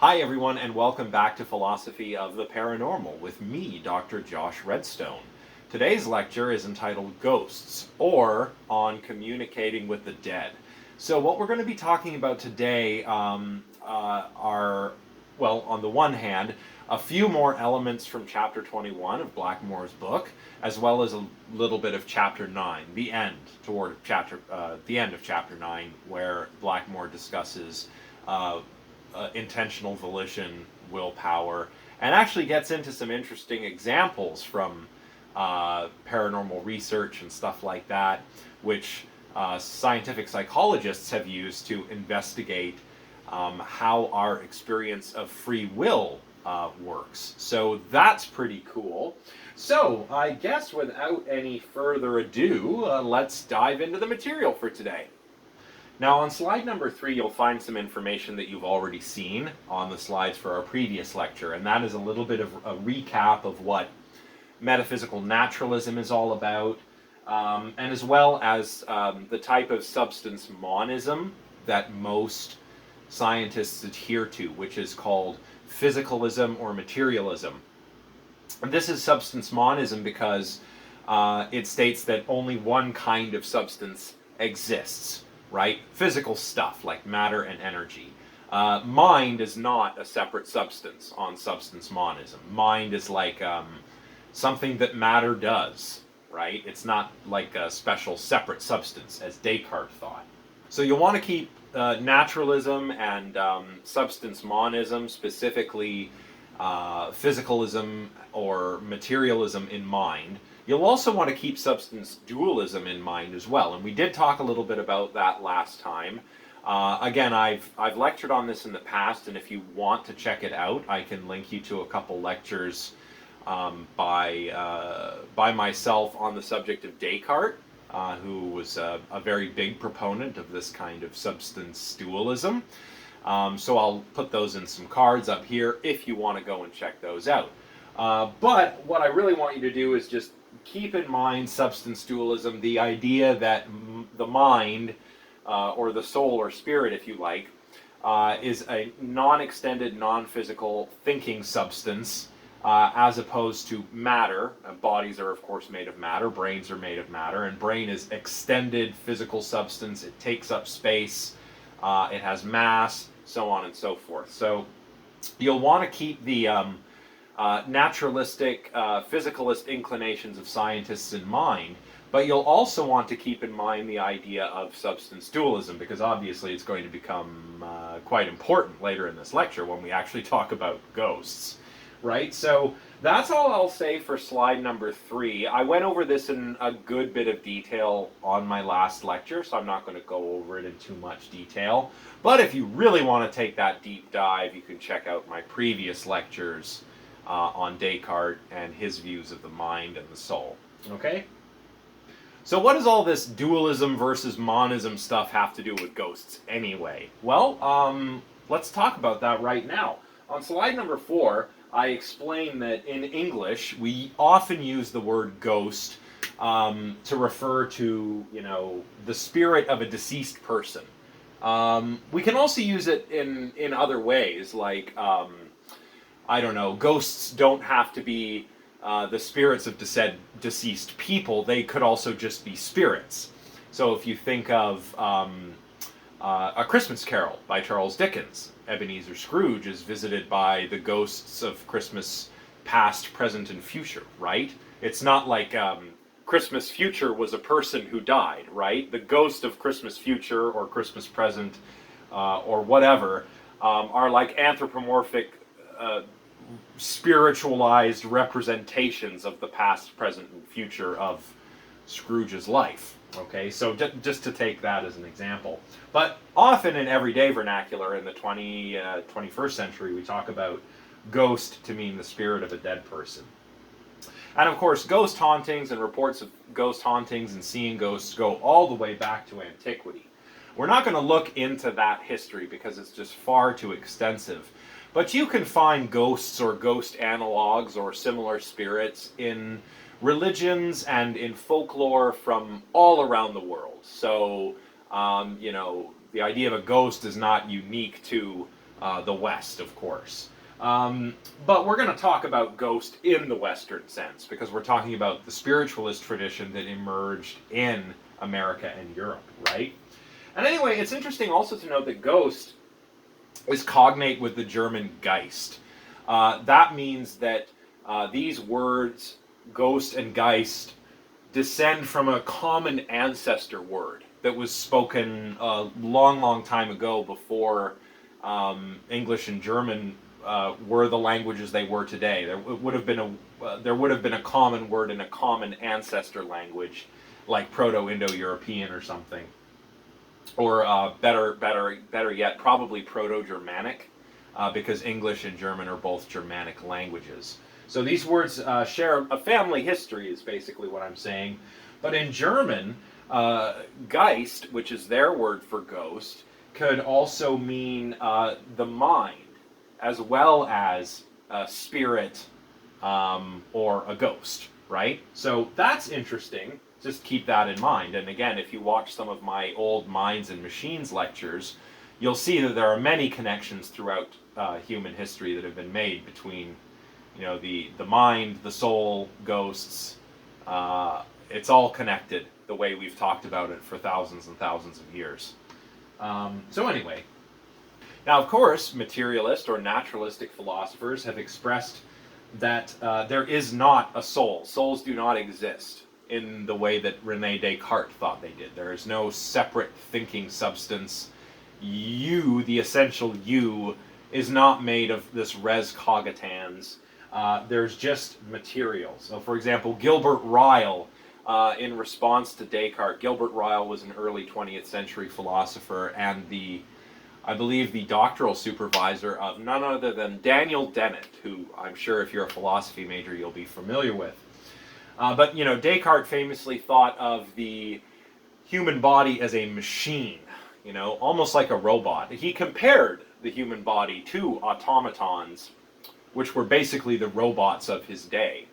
Hi everyone, and welcome back to Philosophy of the Paranormal with me, Dr. Josh Redstone. Today's lecture is entitled Ghosts, or On Communicating with the Dead. So what we're going to be talking about today are, well, on the one hand, a few more elements from chapter 21 of Blackmore's book, as well as a little bit of chapter 9, the end of chapter 9, where Blackmore discusses intentional volition, willpower, and actually gets into some interesting examples from paranormal research and stuff like that, which scientific psychologists have used to investigate how our experience of free will works. So that's pretty cool. So I guess without any further ado, let's dive into the material for today. Now on slide number 3 you'll find some information that you've already seen on the slides for our previous lecture, and that is a little bit of a recap of what metaphysical naturalism is all about, and as well as the type of substance monism that most scientists adhere to, which is called physicalism or materialism. And this is substance monism because it states that only one kind of substance exists. Right? Physical stuff like matter and energy. Mind is not a separate substance on substance monism. Mind is like something that matter does, right? It's not like a special separate substance as Descartes thought. So you'll want to keep naturalism and substance monism, specifically physicalism or materialism, in mind. You'll also want to keep substance dualism in mind as well, and we did talk a little bit about that last time. Again, I've lectured on this in the past, and if you want to check it out, I can link you to a couple lectures by myself on the subject of Descartes, who was a very big proponent of this kind of substance dualism. So I'll put those in some cards up here if you want to go and check those out. But what I really want you to do is just keep in mind substance dualism, the idea that the mind, or the soul or spirit if you like, is a non-extended, non-physical thinking substance, as opposed to matter. Bodies are of course made of matter, brains are made of matter, and brain is extended physical substance. It takes up space, it has mass, so on and so forth. So you'll want to keep the naturalistic, physicalist inclinations of scientists in mind, but you'll also want to keep in mind the idea of substance dualism, because obviously it's going to become quite important later in this lecture when we actually talk about ghosts, right? So that's all I'll say for slide number 3. I went over this in a good bit of detail on my last lecture, so I'm not going to go over it in too much detail, but if you really want to take that deep dive, you can check out my previous lectures on Descartes and his views of the mind and the soul. Okay? So what does all this dualism versus monism stuff have to do with ghosts anyway? Well, let's talk about that right now. On slide number 4, I explain that in English we often use the word ghost to refer to, the spirit of a deceased person. We can also use it in other ways, like I don't know, ghosts don't have to be the spirits of deceased people. They could also just be spirits. So if you think of A Christmas Carol by Charles Dickens, Ebenezer Scrooge is visited by the ghosts of Christmas past, present, and future, right? It's not like Christmas future was a person who died, right? The ghost of Christmas future or Christmas present or whatever are like anthropomorphic spiritualized representations of the past, present, and future of Scrooge's life. Okay, so just to take that as an example. But often in everyday vernacular in the 21st century, we talk about ghost to mean the spirit of a dead person. And of course, ghost hauntings and reports of ghost hauntings and seeing ghosts go all the way back to antiquity. We're not going to look into that history because it's just far too extensive. But you can find ghosts or ghost analogs or similar spirits in religions and in folklore from all around the world. So, the idea of a ghost is not unique to the West, of course. But we're going to talk about ghost in the Western sense, because we're talking about the spiritualist tradition that emerged in America and Europe, right? And anyway, it's interesting also to note that ghost is cognate with the German Geist. That means that these words, ghost and Geist, descend from a common ancestor word that was spoken a long, long time ago, before English and German were the languages they were today. There would have been a common word in a common ancestor language, like Proto-Indo-European or something, or better yet, probably Proto-Germanic, because English and German are both Germanic languages. So these words share a family history, is basically what I'm saying. But in German, Geist, which is their word for ghost, could also mean the mind, as well as a spirit or a ghost, right? So that's interesting. Just keep that in mind. And again, if you watch some of my old Minds and Machines lectures, you'll see that there are many connections throughout human history that have been made between, the mind, the soul, ghosts. It's all connected the way we've talked about it for thousands and thousands of years. So anyway, now of course, materialist or naturalistic philosophers have expressed that there is not a soul. Souls do not exist in the way that Rene Descartes thought they did. There is no separate thinking substance. You, the essential you, is not made of this res cogitans. There's just material. So for example, Gilbert Ryle, in response to Descartes, Gilbert Ryle was an early 20th century philosopher and I believe the doctoral supervisor of none other than Daniel Dennett, who I'm sure if you're a philosophy major you'll be familiar with. But Descartes famously thought of the human body as a machine, almost like a robot. He compared the human body to automatons, which were basically the robots of his day.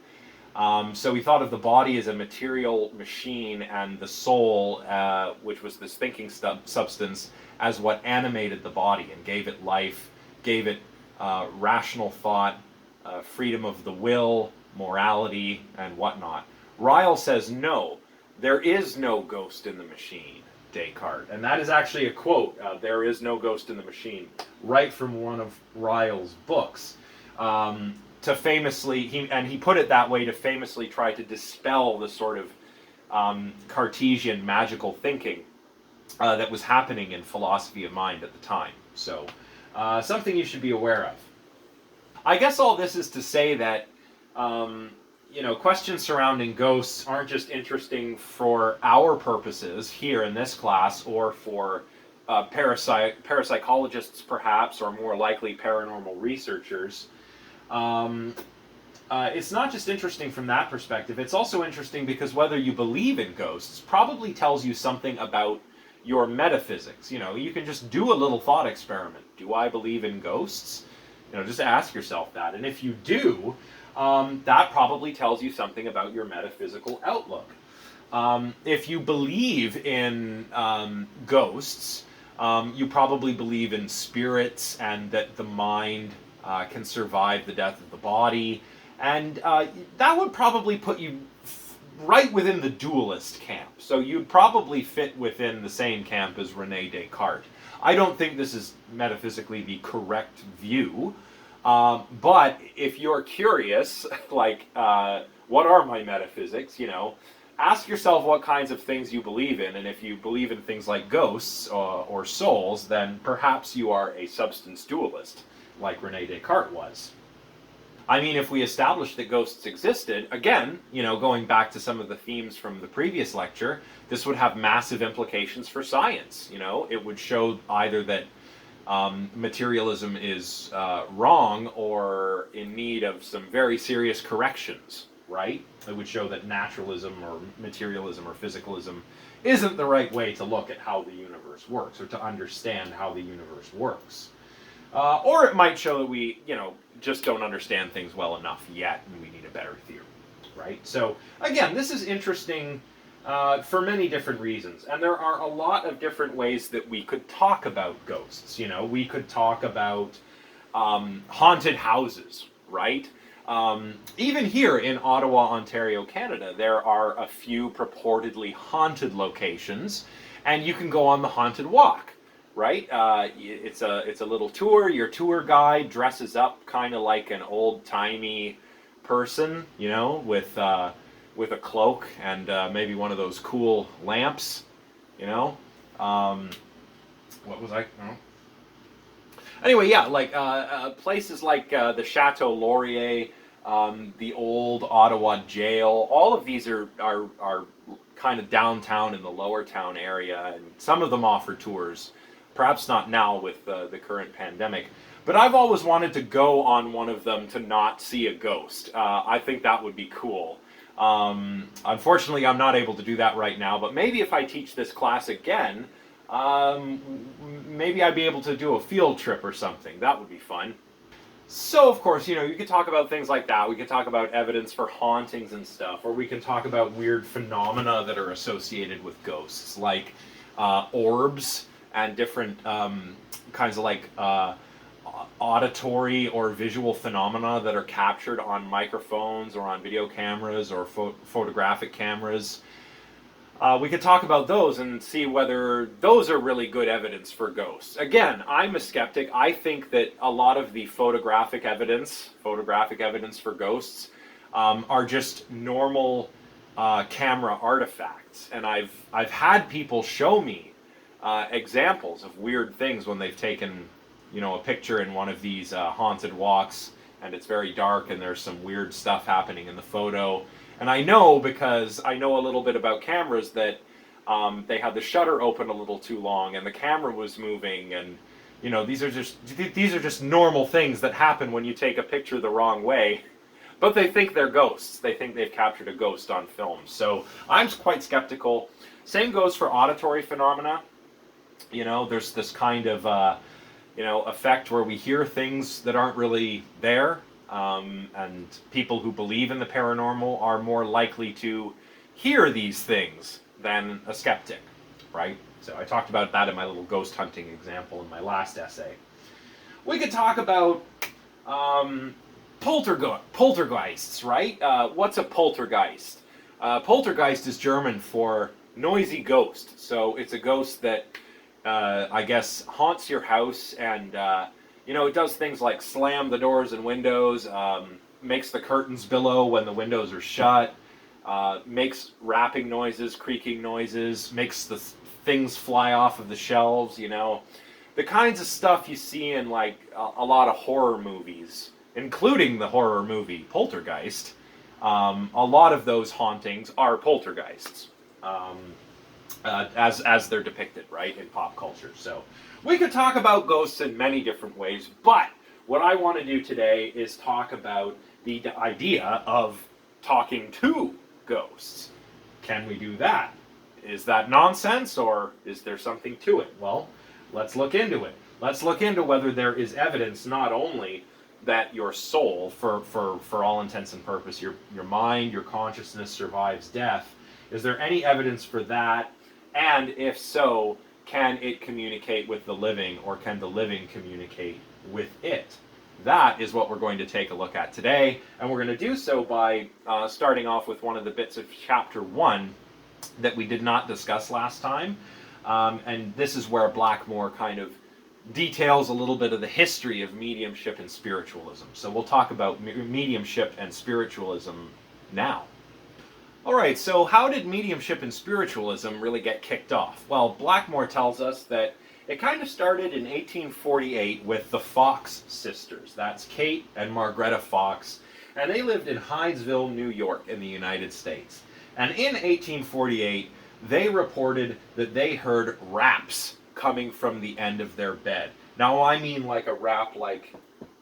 So he thought of the body as a material machine, and the soul, which was this thinking substance, as what animated the body and gave it life, gave it rational thought, freedom of the will, morality, and whatnot. Ryle says, no, there is no ghost in the machine, Descartes. And that is actually a quote, there is no ghost in the machine, right from one of Ryle's books. To famously, he put it that way to famously try to dispel the sort of Cartesian magical thinking that was happening in philosophy of mind at the time. So, something you should be aware of. I guess all this is to say that, questions surrounding ghosts aren't just interesting for our purposes here in this class, or for parapsychologists perhaps, or more likely paranormal researchers. It's not just interesting from that perspective, it's also interesting because whether you believe in ghosts probably tells you something about your metaphysics. You can just do a little thought experiment. Do I believe in ghosts? Just ask yourself that. And if you do, that probably tells you something about your metaphysical outlook. If you believe in ghosts, you probably believe in spirits and that the mind can survive the death of the body. And that would probably put you right within the dualist camp. So you'd probably fit within the same camp as Rene Descartes. I don't think this is metaphysically the correct view, but if you're curious, like, what are my metaphysics, ask yourself what kinds of things you believe in, and if you believe in things like ghosts or souls, then perhaps you are a substance dualist, like Rene Descartes was. I mean, if we established that ghosts existed, again, going back to some of the themes from the previous lecture, this would have massive implications for science. It would show either that materialism is wrong or in need of some very serious corrections, right? It would show that naturalism or materialism or physicalism isn't the right way to look at how the universe works or to understand how the universe works. Or it might show that we, just don't understand things well enough yet, and we need a better theory, right? So, again, this is interesting for many different reasons. And there are a lot of different ways that we could talk about ghosts. You know, we could talk about haunted houses, right? Even here in Ottawa, Ontario, Canada, there are a few purportedly haunted locations, and you can go on the haunted walk, right? It's a little tour. Your tour guide dresses up kind of like an old timey person, you know, with a cloak and maybe one of those cool lamps, you know. What was I? Oh. Anyway, yeah, like places like the Chateau Laurier, the old Ottawa jail. All of these are kind of downtown in the lower town area, and some of them offer tours. Perhaps not now with the current pandemic, but I've always wanted to go on one of them to not see a ghost. I think that would be cool. Unfortunately, I'm not able to do that right now, but maybe if I teach this class again, maybe I'd be able to do a field trip or something. That would be fun. So, of course, you know, you could talk about things like that. We could talk about evidence for hauntings and stuff, or we can talk about weird phenomena that are associated with ghosts, like orbs and different kinds of like auditory or visual phenomena that are captured on microphones or on video cameras or photographic cameras. We could talk about those and see whether those are really good evidence for ghosts. Again, I'm a skeptic. I think that a lot of the photographic evidence for ghosts, are just normal camera artifacts. And I've had people show me examples of weird things when they've taken, you know, a picture in one of these haunted walks, and it's very dark and there's some weird stuff happening in the photo. And I know, because I know a little bit about cameras, that they had the shutter open a little too long and the camera was moving, and you know, these are just normal things that happen when you take a picture the wrong way. But they think they're ghosts. They think they've captured a ghost on film. So I'm quite skeptical. Same goes for auditory phenomena. You know, there's this kind of you know, effect where we hear things that aren't really there. And people who believe in the paranormal are more likely to hear these things than a skeptic, right? So I talked about that in my little ghost hunting example in my last essay. We could talk about poltergeists, right? What's a poltergeist? Poltergeist is German for noisy ghost. So it's a ghost that I guess haunts your house, and you know, it does things like slam the doors and windows, makes the curtains billow when the windows are shut, makes rapping noises, creaking noises, makes the things fly off of the shelves, you know. The kinds of stuff you see in like a lot of horror movies, including the horror movie Poltergeist. A lot of those hauntings are poltergeists, as they're depicted, right, in pop culture. So we could talk about ghosts in many different ways, but what I want to do today is talk about the idea of talking to ghosts. Can we do that? Is that nonsense, or is there something to it? Well, let's look into it. Let's look into whether there is evidence not only that your soul, for all intents and purposes, your mind, your consciousness survives death. Is there any evidence for that? And if so, can it communicate with the living, or can the living communicate with it? That is what we're going to take a look at today, and we're going to do so by starting off with one of the bits of chapter 1 that we did not discuss last time. And this is where Blackmore kind of details a little bit of the history of mediumship and spiritualism. So we'll talk about mediumship and spiritualism now. Alright, so how did mediumship and spiritualism really get kicked off? Well, Blackmore tells us that it kind of started in 1848 with the Fox sisters. That's Kate and Margaretta Fox, and they lived in Hydesville, New York in the United States. And in 1848, they reported that they heard raps coming from the end of their bed. Now, I mean like a rap, like,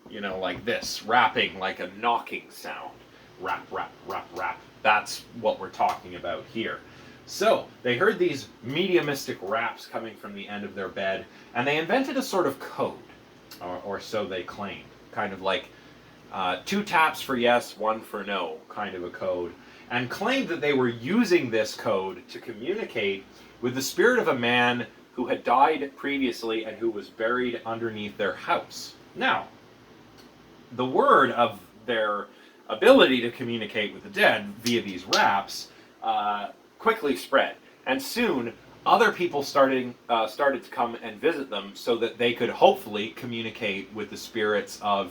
you know, like this, rapping, like a knocking sound. Rap, rap, rap, rap. That's what we're talking about here. So, they heard these mediumistic raps coming from the end of their bed, and they invented a sort of code, or so they claimed. Kind of like 2 taps for yes, 1 for no, kind of a code. and claimed that they were using this code to communicate with the spirit of a man who had died previously and who was buried underneath their house. Now, the word of their ability to communicate with the dead via these raps quickly spread, and soon other people started to come and visit them so that they could hopefully communicate with the spirits of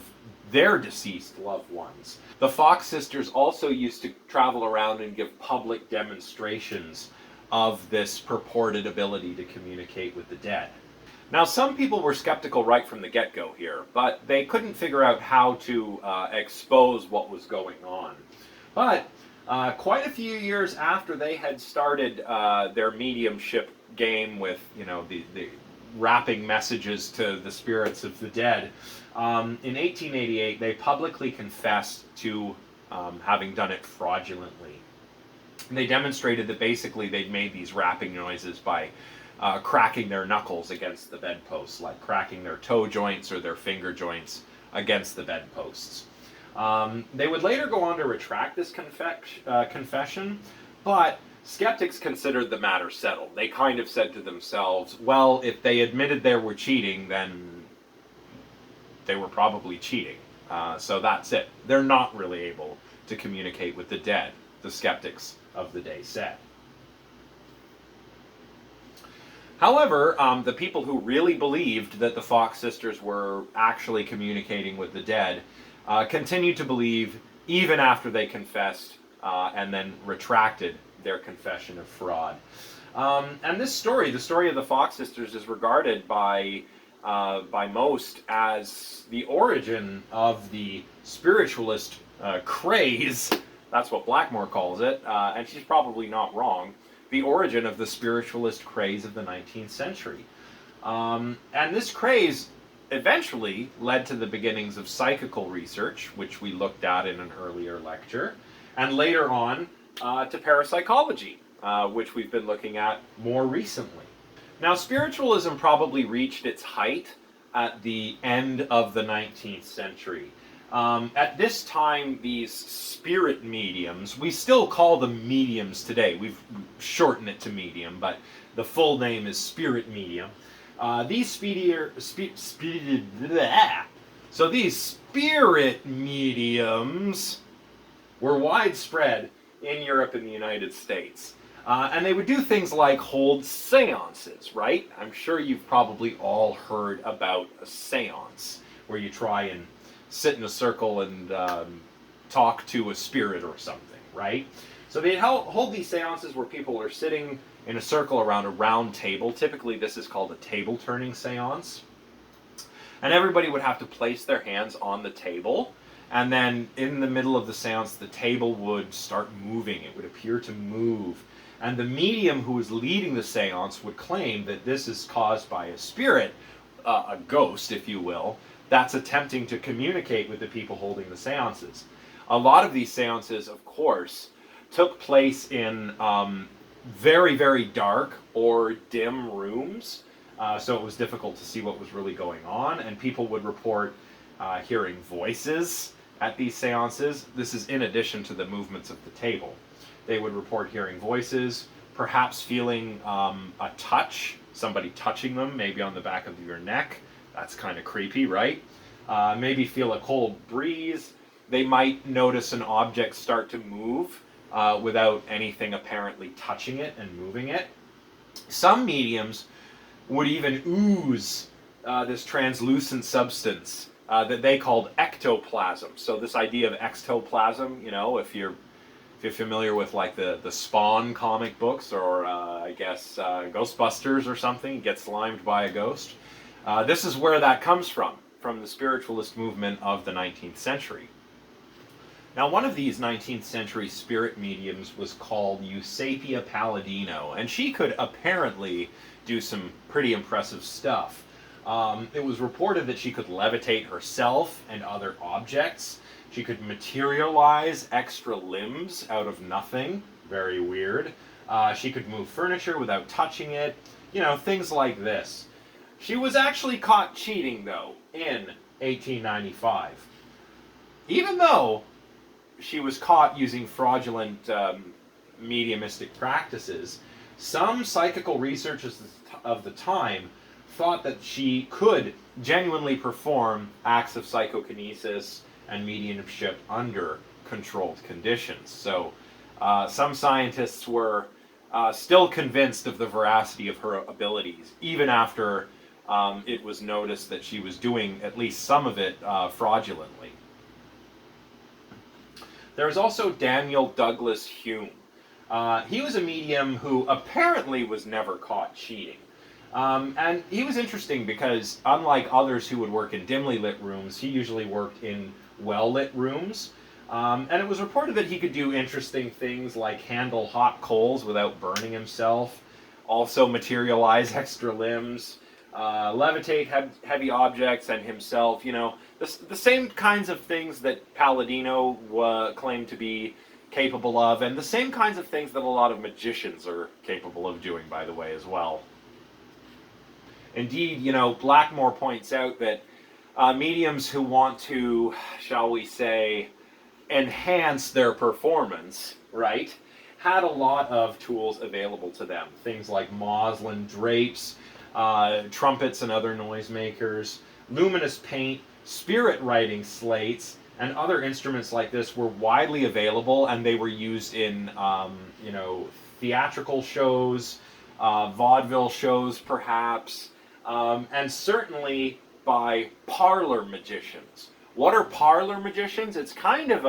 their deceased loved ones. The Fox sisters also used to travel around and give public demonstrations of this purported ability to communicate with the dead. Now, some people were skeptical right from the get-go here, but they couldn't figure out how to expose what was going on. But quite a few years after they had started their mediumship game with, the rapping messages to the spirits of the dead, in 1888 they publicly confessed to having done it fraudulently. And they demonstrated that basically they'd made these rapping noises by cracking their knuckles against the bedposts, like cracking their toe joints or their finger joints against the bedposts. They would later go on to retract this confession, but skeptics considered the matter settled. They kind of said to themselves, well, if they admitted they were cheating, then they were probably cheating. So that's it. They're not really able to communicate with the dead, the skeptics of the day said. However, the people who really believed that the Fox sisters were actually communicating with the dead continued to believe even after they confessed and then retracted their confession of fraud. And this story, the story of the Fox sisters, is regarded by most as the origin of the spiritualist craze. That's what Blackmore calls it, and she's probably not wrong. The origin of the spiritualist craze of the 19th century. And this craze eventually led to the beginnings of psychical research, which we looked at in an earlier lecture, and later on to parapsychology, which we've been looking at more recently. Now, spiritualism probably reached its height at the end of the 19th century. At this time, these spirit mediums, we still call them mediums today. We've shortened it to medium, but the full name is spirit medium. These spirit mediums were widespread in Europe and the United States. And they would do things like hold seances, right? I'm sure you've probably all heard about a seance, where you try and sit in a circle and talk to a spirit or something, right? So they'd hold these seances where people are sitting in a circle around a round table. Typically this is called a table turning seance. And everybody would have to place their hands on the table, and then in the middle of the seance the table would start moving. It would appear to move. And the medium who was leading the seance would claim that this is caused by a spirit, a ghost if you will, that's attempting to communicate with the people holding the seances. A lot of these seances, of course, took place in very, very dark or dim rooms, so it was difficult to see what was really going on, and people would report hearing voices at these seances. This is in addition to the movements of the table. They would report hearing voices, perhaps feeling a touch, somebody touching them, maybe on the back of your neck. That's kind of creepy, right? Maybe feel a cold breeze. They might notice an object start to move without anything apparently touching it and moving it. Some mediums would even ooze this translucent substance that they called ectoplasm. So this idea of ectoplasm, if you're familiar with like the Spawn comic books, or I guess Ghostbusters or something, gets slimed by a ghost. This is where that comes from the spiritualist movement of the 19th century. Now, one of these 19th century spirit mediums was called Eusapia Palladino, and she could apparently do some pretty impressive stuff. It was reported that she could levitate herself and other objects. She could materialize extra limbs out of nothing. Very weird. She could move furniture without touching it. Things like this. She was actually caught cheating, though, in 1895. Even though she was caught using fraudulent mediumistic practices, some psychical researchers of the time thought that she could genuinely perform acts of psychokinesis and mediumship under controlled conditions. So some scientists were still convinced of the veracity of her abilities, even after it was noticed that she was doing at least some of it fraudulently. There's also Daniel Douglas Hume. He was a medium who apparently was never caught cheating. And he was interesting because, unlike others who would work in dimly lit rooms, he usually worked in well-lit rooms. And it was reported that he could do interesting things like handle hot coals without burning himself, also materialize extra limbs, levitate heavy objects and himself, you know, the same kinds of things that Palladino claimed to be capable of, and the same kinds of things that a lot of magicians are capable of doing, by the way, as well. Indeed, you know, Blackmore points out that mediums who want to, shall we say, enhance their performance, right, had a lot of tools available to them. Things like muslin drapes, trumpets and other noisemakers, luminous paint, spirit writing slates, and other instruments like this were widely available, and they were used in, you know, theatrical shows, vaudeville shows perhaps, and certainly by parlor magicians. What are parlor magicians? It's kind of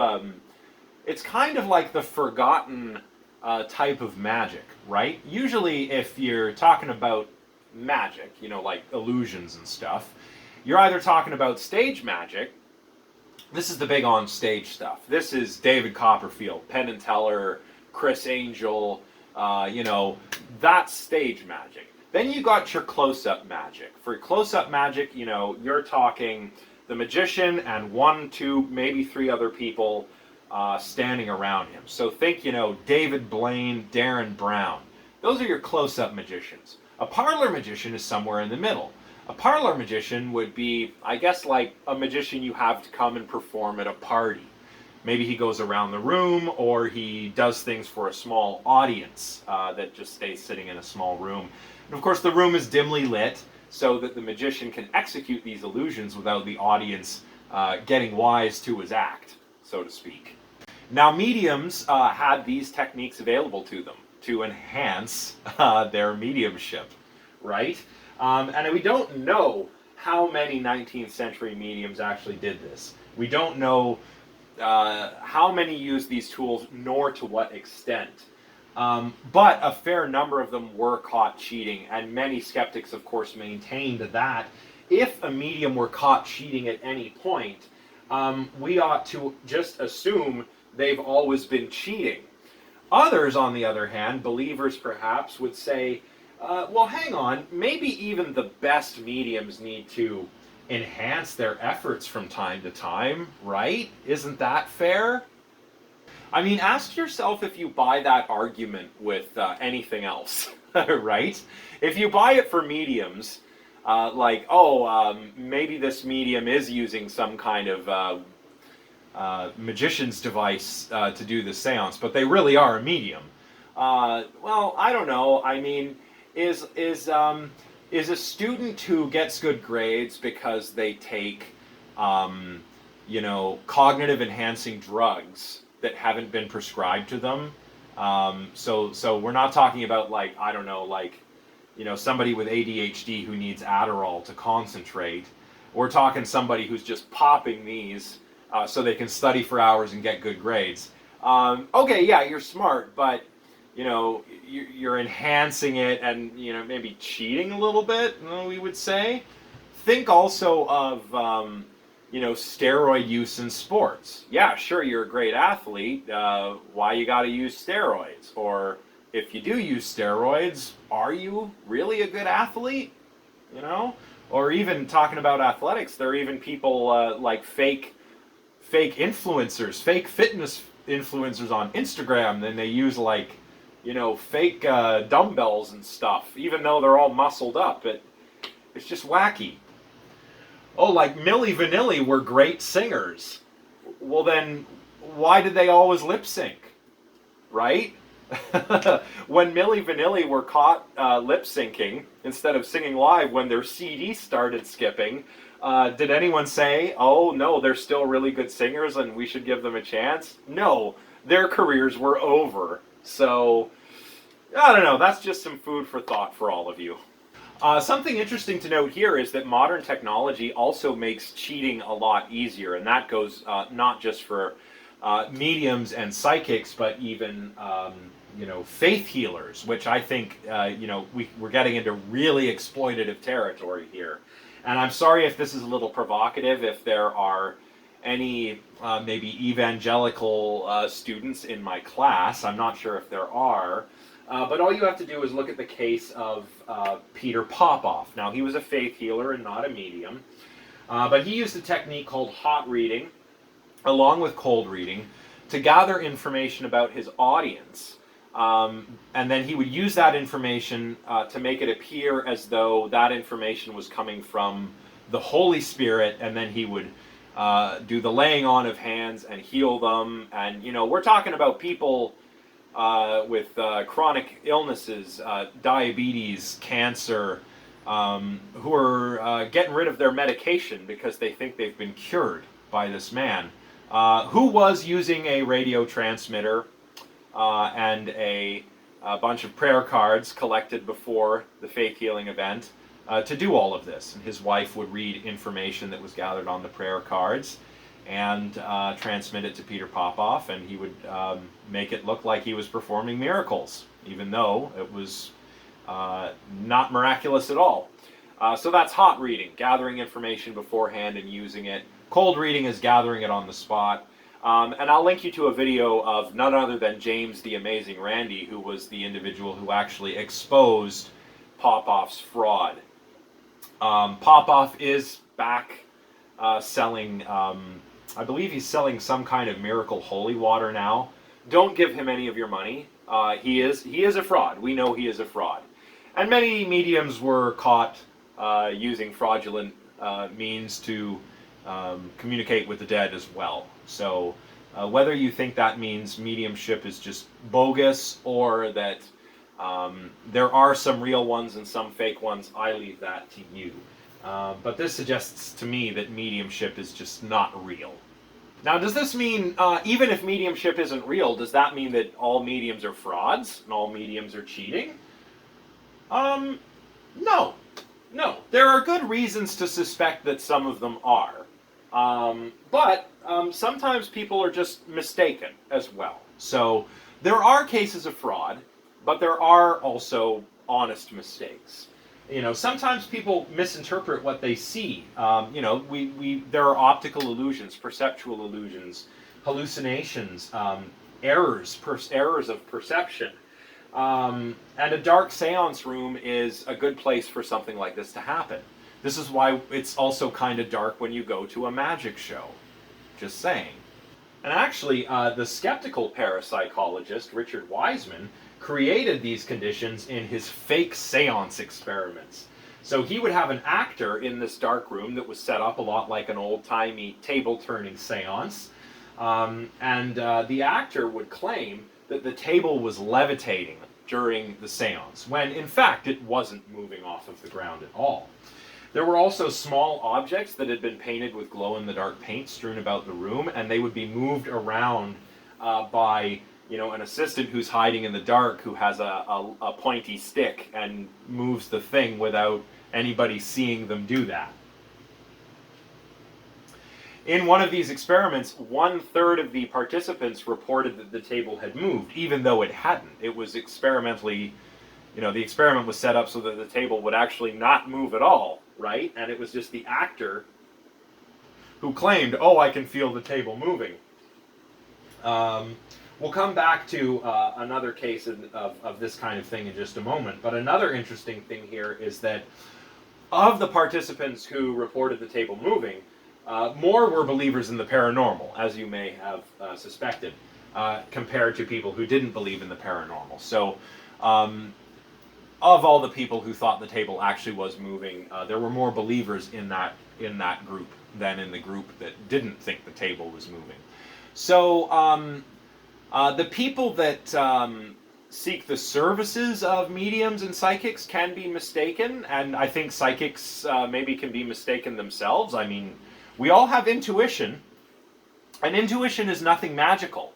like the forgotten type of magic, right? Usually, if you're talking about magic, you know, like illusions and stuff, you're either talking about stage magic. This is the big on stage stuff. This is David Copperfield, Penn and Teller, Chris Angel, you know, that's stage magic. Then you got your close-up magic. For close-up magic, you know, you're talking the magician and 1, 2, maybe 3 other people standing around him. So think, you know, David Blaine, Darren Brown. Those are your close-up magicians. A parlor magician is somewhere in the middle. A parlor magician would be, I guess, like a magician you have to come and perform at a party. Maybe he goes around the room, or he does things for a small audience that just stays sitting in a small room. And of course, the room is dimly lit, so that the magician can execute these illusions without the audience getting wise to his act, so to speak. Now, mediums had these techniques available to them to enhance their mediumship, right? And we don't know how many 19th century mediums actually did this. We don't know how many used these tools, nor to what extent. But a fair number of them were caught cheating, and many skeptics, of course, maintained that if a medium were caught cheating at any point, we ought to just assume they've always been cheating. Others, on the other hand, believers perhaps, would say, well, hang on, maybe even the best mediums need to enhance their efforts from time to time, right? Isn't that fair? I mean, ask yourself if you buy that argument with anything else, right? If you buy it for mediums, like, maybe this medium is using some kind of magician's device to do the seance, but they really are a medium. Well, I don't know. I mean, is a student who gets good grades because they take, you know, cognitive enhancing drugs that haven't been prescribed to them? So we're not talking about, like, I don't know, like, you know, somebody with ADHD who needs Adderall to concentrate. We're talking somebody who's just popping these so they can study for hours and get good grades. Okay, yeah, you're smart, but, you know, you're enhancing it and, you know, maybe cheating a little bit, we would say. Think also of, you know, steroid use in sports. Yeah, sure, you're a great athlete. Why you got to use steroids? Or if you do use steroids, are you really a good athlete? You know? Or even talking about athletics, there are even people like fake influencers, fake fitness influencers on Instagram. Then they use, like, you know, fake dumbbells and stuff, even though they're all muscled up. It's just wacky. Oh, like Milli Vanilli were great singers. Well then, why did they always lip sync, right? When Milli Vanilli were caught lip syncing instead of singing live when their CD started skipping, did anyone say, oh no, they're still really good singers and we should give them a chance? No, their careers were over. So, I don't know, that's just some food for thought for all of you. Something interesting to note here is that modern technology also makes cheating a lot easier, and that goes not just for mediums and psychics, but even faith healers, which I think we're getting into really exploitative territory here. And I'm sorry if this is a little provocative, if there are any maybe evangelical students in my class. I'm not sure if there are. But all you have to do is look at the case of Peter Popoff. Now, he was a faith healer and not a medium. But he used a technique called hot reading, along with cold reading, to gather information about his audience. And then he would use that information to make it appear as though that information was coming from the Holy Spirit, and then he would do the laying on of hands and heal them. And, we're talking about people with chronic illnesses, diabetes, cancer, who are getting rid of their medication because they think they've been cured by this man, who was using a radio transmitter and a bunch of prayer cards collected before the faith healing event to do all of this. And his wife would read information that was gathered on the prayer cards and transmit it to Peter Popoff, and he would make it look like he was performing miracles, even though it was not miraculous at all. So that's hot reading, gathering information beforehand and using it. Cold reading is gathering it on the spot. And I'll link you to a video of none other than James the Amazing Randi, who was the individual who actually exposed Popoff's fraud. Popoff is back selling... I believe he's selling some kind of miracle holy water now. Don't give him any of your money. He is a fraud. We know he is a fraud. And many mediums were caught using fraudulent means to communicate with the dead as well. So whether you think that means mediumship is just bogus or that there are some real ones and some fake ones, I leave that to you. But this suggests to me that mediumship is just not real. Now, does this mean, even if mediumship isn't real, does that mean that all mediums are frauds and all mediums are cheating? No. No. There are good reasons to suspect that some of them are. But sometimes people are just mistaken as well. So there are cases of fraud, but there are also honest mistakes. Sometimes people misinterpret what they see. There are optical illusions, perceptual illusions, hallucinations, errors of perception. And a dark seance room is a good place for something like this to happen. This is why it's also kind of dark when you go to a magic show. Just saying. And actually, the skeptical parapsychologist, Richard Wiseman, created these conditions in his fake seance experiments. So he would have an actor in this dark room that was set up a lot like an old-timey table-turning seance. And the actor would claim that the table was levitating during the seance, when in fact it wasn't moving off of the ground at all. There were also small objects that had been painted with glow-in-the-dark paint strewn about the room, and they would be moved around by an assistant who's hiding in the dark who has a pointy stick and moves the thing without anybody seeing them do that. In one of these experiments, 1/3 of the participants reported that the table had moved, even though it hadn't. It was experimentally, the experiment was set up so that the table would actually not move at all, right? And it was just the actor who claimed, oh, I can feel the table moving. We'll come back to another case of this kind of thing in just a moment. But another interesting thing here is that of the participants who reported the table moving, more were believers in the paranormal, as you may have suspected, compared to people who didn't believe in the paranormal. So, of all the people who thought the table actually was moving, there were more believers in that group than in the group that didn't think the table was moving. So the people that seek the services of mediums and psychics can be mistaken, and I think psychics maybe can be mistaken themselves. I mean, we all have intuition, and intuition is nothing magical.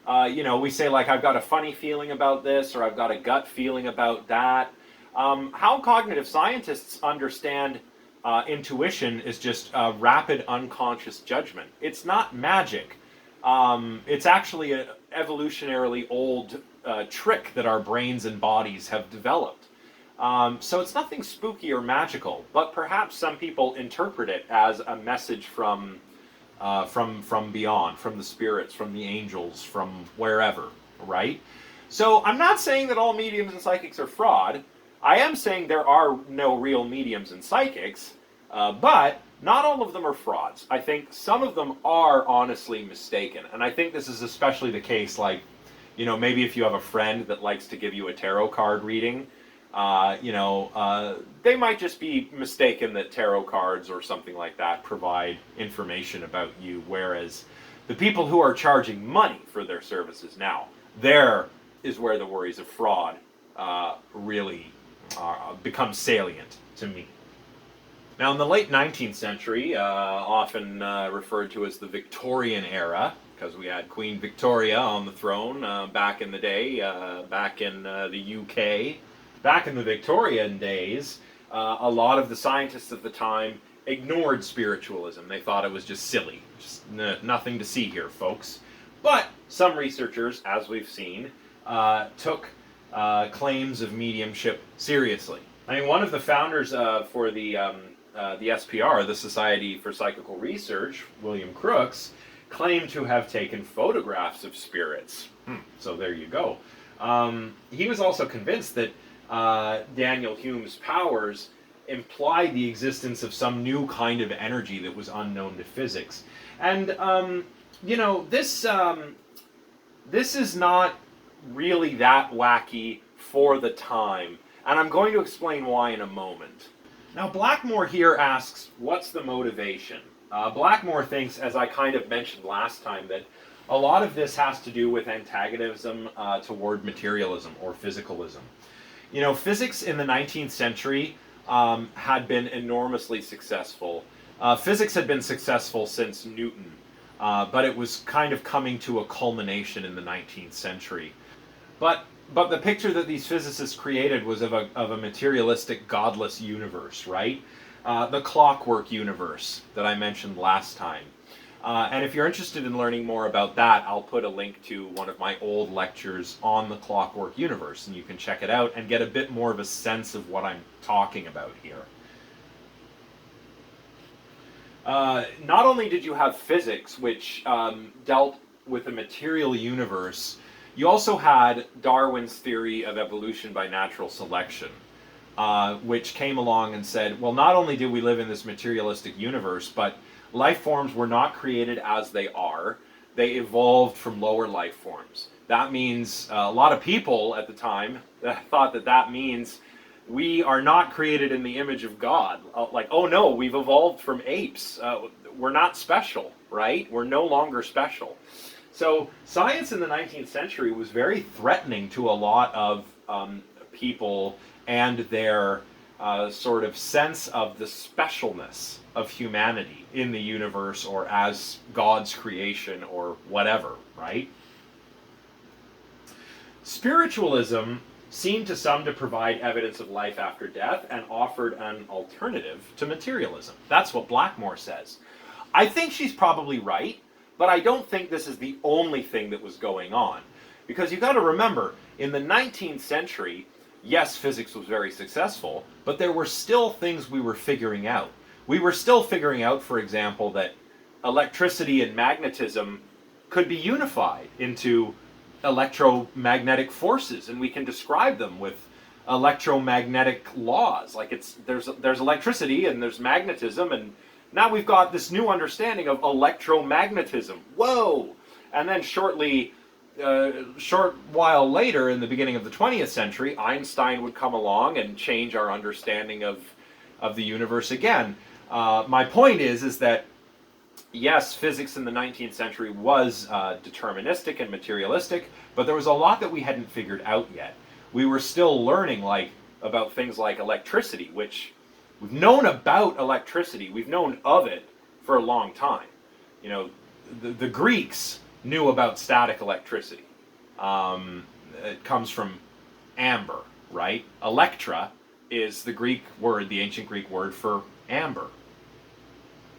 We say, like, I've got a funny feeling about this, or I've got a gut feeling about that. How cognitive scientists understand intuition is just rapid unconscious judgment. It's not magic. It's actually an evolutionarily old trick that our brains and bodies have developed. So it's nothing spooky or magical, but perhaps some people interpret it as a message from beyond, from the spirits, from the angels, from wherever, right? So I'm not saying that all mediums and psychics are fraud. I am saying there are no real mediums and psychics, but not all of them are frauds. I think some of them are honestly mistaken, and I think this is especially the case, like, maybe if you have a friend that likes to give you a tarot card reading, they might just be mistaken that tarot cards or something like that provide information about you, whereas the people who are charging money for their services now, there is where the worries of fraud really become salient to me. Now, in the late 19th century, often referred to as the Victorian era, because we had Queen Victoria on the throne back in the day, back in the UK. Back in the Victorian days, a lot of the scientists of the time ignored spiritualism. They thought it was just silly. Just nothing to see here, folks. But some researchers, as we've seen, took claims of mediumship seriously. I mean, one of the founders for the SPR, the Society for Psychical Research, William Crookes, claimed to have taken photographs of spirits. So there you go. He was also convinced that Daniel Hume's powers implied the existence of some new kind of energy that was unknown to physics. And, this is not really that wacky for the time. And I'm going to explain why in a moment. Now, Blackmore here asks, what's the motivation? Blackmore thinks, as I kind of mentioned last time, that a lot of this has to do with antagonism toward materialism or physicalism. Physics in the 19th century had been enormously successful. Physics had been successful since Newton, but it was kind of coming to a culmination in the 19th century. But the picture that these physicists created was of a materialistic, godless universe, right? The clockwork universe that I mentioned last time. And if you're interested in learning more about that, I'll put a link to one of my old lectures on the clockwork universe, and you can check it out and get a bit more of a sense of what I'm talking about here. Not only did you have physics, which dealt with the material universe, you also had Darwin's theory of evolution by natural selection, which came along and said, well, not only do we live in this materialistic universe, but life forms were not created as they are. They evolved from lower life forms. That means a lot of people at the time thought that means we are not created in the image of God. Like, oh no, we've evolved from apes. We're not special, right? We're no longer special. So science in the 19th century was very threatening to a lot of people and their sort of sense of the specialness of humanity in the universe or as God's creation or whatever, right? Spiritualism seemed to some to provide evidence of life after death and offered an alternative to materialism. That's what Blackmore says. I think she's probably right, but I don't think this is the only thing that was going on. Because you've got to remember, in the 19th century, yes, physics was very successful, but there were still things we were figuring out. We were still figuring out, for example, that electricity and magnetism could be unified into electromagnetic forces, and we can describe them with electromagnetic laws. Like there's electricity and there's magnetism, and now we've got this new understanding of electromagnetism. Whoa! And then short while later, in the beginning of the 20th century, Einstein would come along and change our understanding of the universe again. My point is that yes, physics in the 19th century was deterministic and materialistic, but there was a lot that we hadn't figured out yet. We were still learning about things like electricity, which we've known about electricity, we've known of it for a long time. You know, the Greeks knew about static electricity. It comes from amber, right? Electra is the Greek word, the ancient Greek word for amber.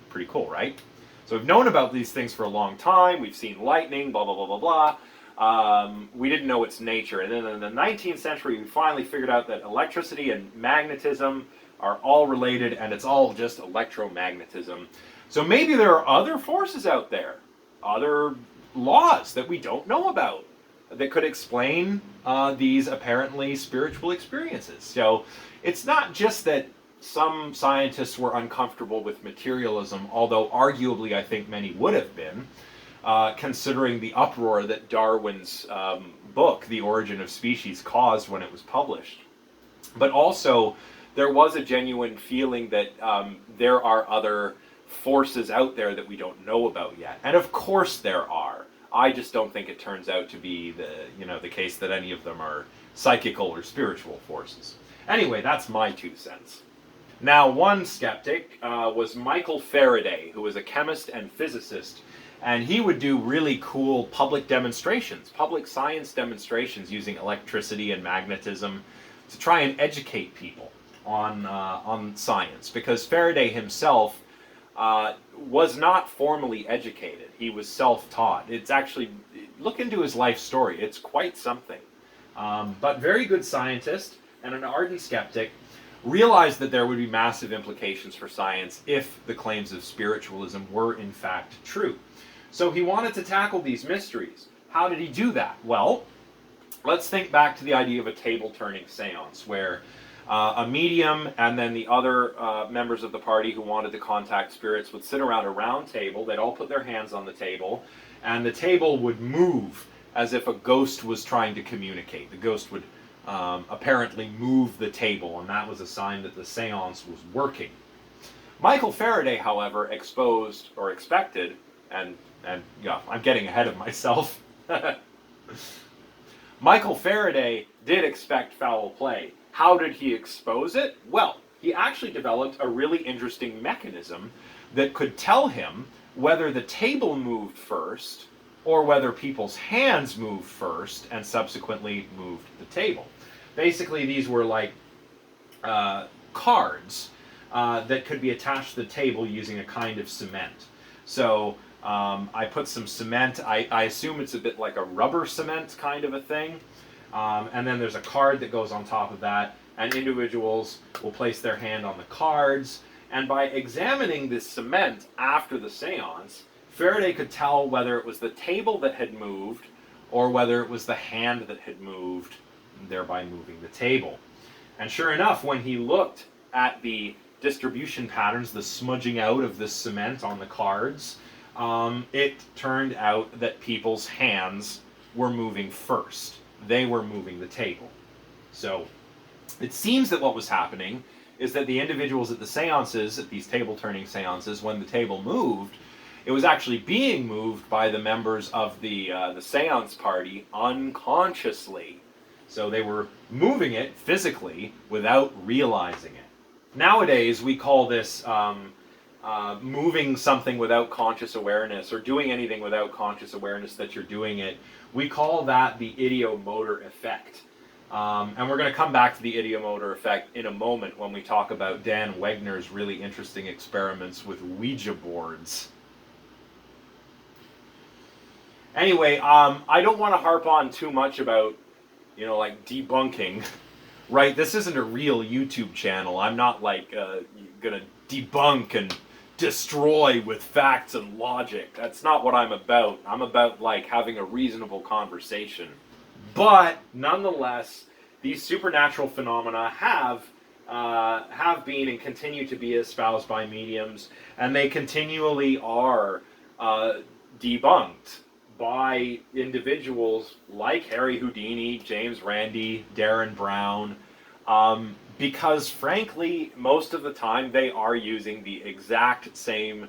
Pretty cool, right? So we've known about these things for a long time. We've seen lightning, blah, blah, blah, blah, blah. We didn't know its nature. And then in the 19th century, we finally figured out that electricity and magnetism are all related, and it's all just electromagnetism. So maybe there are other forces out there, other laws that we don't know about, that could explain these apparently spiritual experiences. So it's not just that some scientists were uncomfortable with materialism, although arguably I think many would have been, considering the uproar that Darwin's book, The Origin of Species, caused when it was published. But also, there was a genuine feeling that there are other forces out there that we don't know about yet. And of course there are. I just don't think it turns out to be the case that any of them are psychical or spiritual forces. Anyway, that's my 2 cents. Now, one skeptic was Michael Faraday, who was a chemist and physicist, and he would do really cool public demonstrations, public science demonstrations using electricity and magnetism to try and educate people on science, because Faraday himself was not formally educated. He was self-taught. It's actually, look into his life story. It's quite something. But very good scientist and an ardent skeptic, realized that there would be massive implications for science if the claims of spiritualism were in fact true. So he wanted to tackle these mysteries. How did he do that? Well, let's think back to the idea of a table-turning seance, where a medium and then the other members of the party who wanted to contact spirits would sit around a round table. They'd all put their hands on the table, and the table would move as if a ghost was trying to communicate. The ghost would apparently move the table, and that was a sign that the seance was working. Michael Faraday, however, exposed or expected, and yeah, I'm getting ahead of myself. Michael Faraday did expect foul play. How did he expose it? Well, he actually developed a really interesting mechanism that could tell him whether the table moved first or whether people's hands moved first and subsequently moved the table. Basically, these were like cards that could be attached to the table using a kind of cement. So I put some cement. I assume it's a bit like a rubber cement kind of a thing. And then there's a card that goes on top of that, and individuals will place their hand on the cards. And by examining this cement after the seance, Faraday could tell whether it was the table that had moved or whether it was the hand that had moved, thereby moving the table. And sure enough, when he looked at the distribution patterns, the smudging out of the cement on the cards, it turned out that people's hands were moving first. They were moving the table. So it seems that what was happening is that the individuals at the seances, at these table-turning seances, when the table moved, it was actually being moved by the members of the seance party unconsciously. So they were moving it physically without realizing it. Nowadays, we call this moving something without conscious awareness, or doing anything without conscious awareness that you're doing it. We call that the ideomotor effect. And we're going to come back to the ideomotor effect in a moment when we talk about Dan Wegner's really interesting experiments with Ouija boards. Anyway, I don't want to harp on too much about, like debunking, right? This isn't a real YouTube channel. I'm not like going to debunk and destroy with facts and logic. That's not what I'm about. I'm about like having a reasonable conversation. But nonetheless, these supernatural phenomena have been and continue to be espoused by mediums, and they continually are debunked by individuals like Harry Houdini, James Randi, Darren Brown, because frankly, most of the time they are using the exact same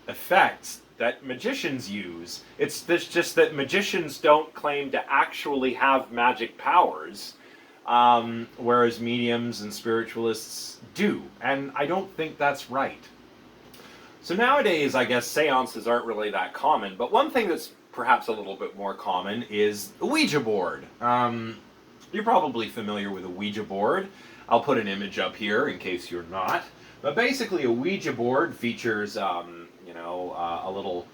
effects that magicians use. Just that magicians don't claim to actually have magic powers, whereas mediums and spiritualists do. And I don't think that's right. So nowadays, I guess seances aren't really that common, but one thing that's perhaps a little bit more common is the Ouija board. You're probably familiar with a Ouija board. I'll put an image up here in case you're not. But basically, a Ouija board features, a little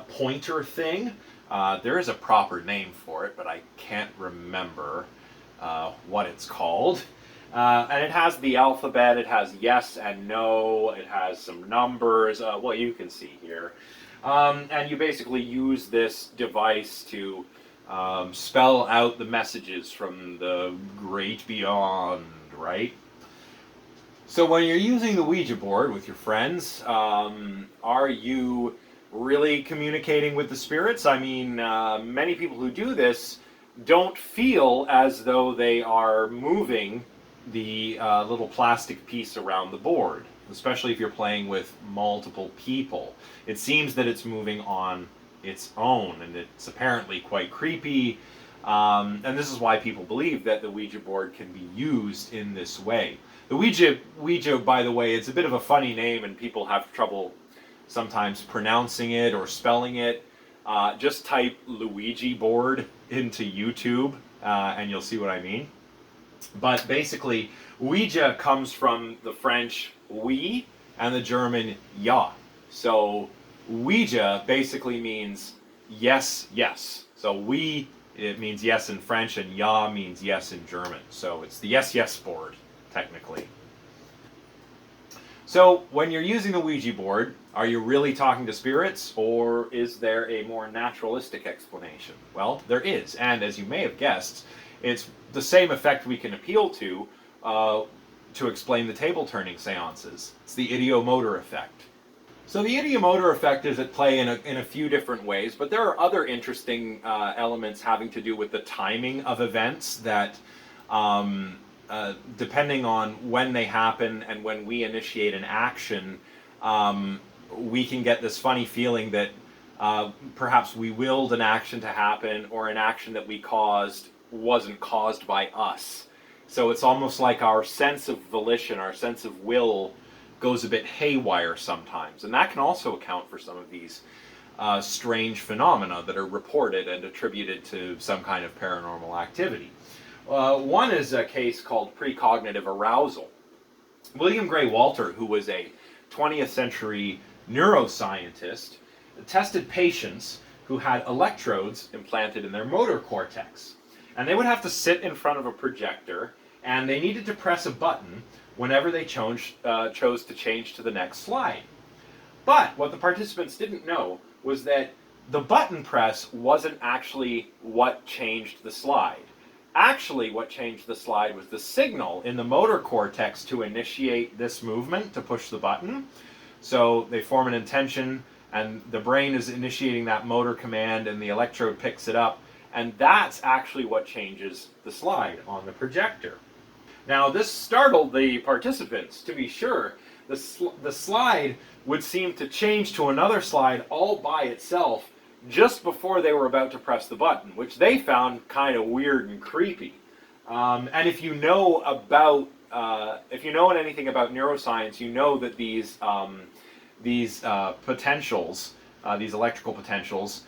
pointer thing. There is a proper name for it, but I can't remember what it's called. And it has the alphabet, it has yes and no, it has some numbers, well, you can see here. And you basically use this device to spell out the messages from the great beyond, right? So when you're using the Ouija board with your friends, are you really communicating with the spirits? I mean, many people who do this don't feel as though they are moving the little plastic piece around the board, especially if you're playing with multiple people. It seems that it's moving on its own, and it's apparently quite creepy. And this is why people believe that the Ouija board can be used in this way. The Ouija, by the way, it's a bit of a funny name, and people have trouble sometimes pronouncing it or spelling it. Just type Luigi board into YouTube, and you'll see what I mean. But basically, Ouija comes from the French oui and the German ja. So Ouija basically means yes, yes. So oui, it means yes in French, and ja means yes in German. So it's the yes, yes board, technically. So when you're using the Ouija board, are you really talking to spirits, or is there a more naturalistic explanation? Well, there is, and as you may have guessed, it's the same effect we can appeal to explain the table-turning seances. It's the ideomotor effect. So the ideomotor effect is at play in a few different ways, but there are other interesting elements having to do with the timing of events that, depending on when they happen and when we initiate an action, we can get this funny feeling that perhaps we willed an action to happen, or an action that we caused wasn't caused by us. So it's almost like our sense of volition, our sense of will goes a bit haywire sometimes. And that can also account for some of these strange phenomena that are reported and attributed to some kind of paranormal activity. One is a case called precognitive arousal. William Gray Walter, who was a 20th century neuroscientist, tested patients who had electrodes implanted in their motor cortex. And they would have to sit in front of a projector, and they needed to press a button whenever they chose to change to the next slide. But what the participants didn't know was that the button press wasn't actually what changed the slide. Actually, what changed the slide was the signal in the motor cortex to initiate this movement, to push the button. So they form an intention, and the brain is initiating that motor command, and the electrode picks it up. And that's actually what changes the slide on the projector. Now, this startled the participants, to be sure. The slide would seem to change to another slide all by itself just before they were about to press the button, which they found kind of weird and creepy. And if you know anything about neuroscience, you know that these potentials, these electrical potentials,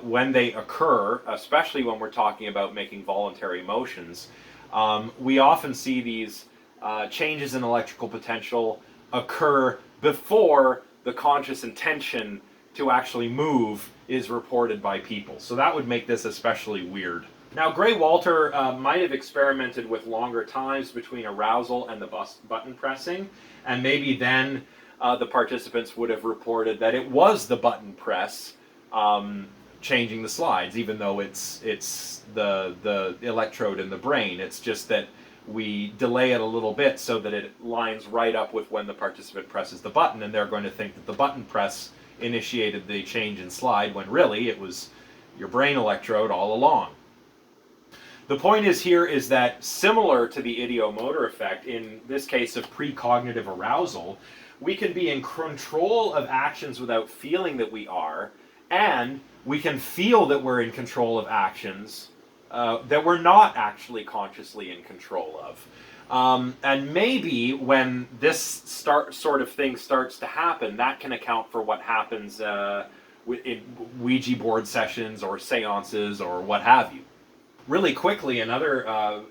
when they occur, especially when we're talking about making voluntary motions, we often see these changes in electrical potential occur before the conscious intention to actually move is reported by people. So that would make this especially weird. Now, Gray Walter might have experimented with longer times between arousal and the button pressing, and maybe then the participants would have reported that it was the button press changing the slides, even though it's the electrode in the brain. It's just that we delay it a little bit so that it lines right up with when the participant presses the button, and they're going to think that the button press initiated the change in slide, when really it was your brain electrode all along. The point is that similar to the ideomotor effect, in this case of precognitive arousal, we can be in control of actions without feeling that we are, and we can feel that we're in control of actions that we're not actually consciously in control of. And maybe when this sort of thing starts to happen, that can account for what happens in Ouija board sessions or seances or what have you. Really quickly, another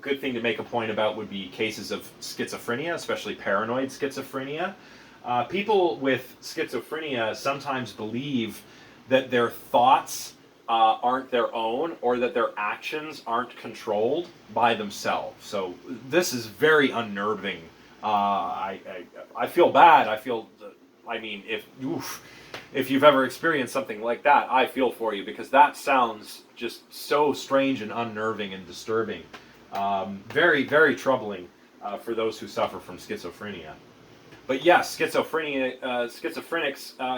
good thing to make a point about would be cases of schizophrenia, especially paranoid schizophrenia. People with schizophrenia sometimes believe that their thoughts aren't their own, or that their actions aren't controlled by themselves. So this is very unnerving. I feel bad. I mean, if you've ever experienced something like that, I feel for you, because that sounds just so strange and unnerving and disturbing. Very, very troubling for those who suffer from schizophrenia. But yes, schizophrenics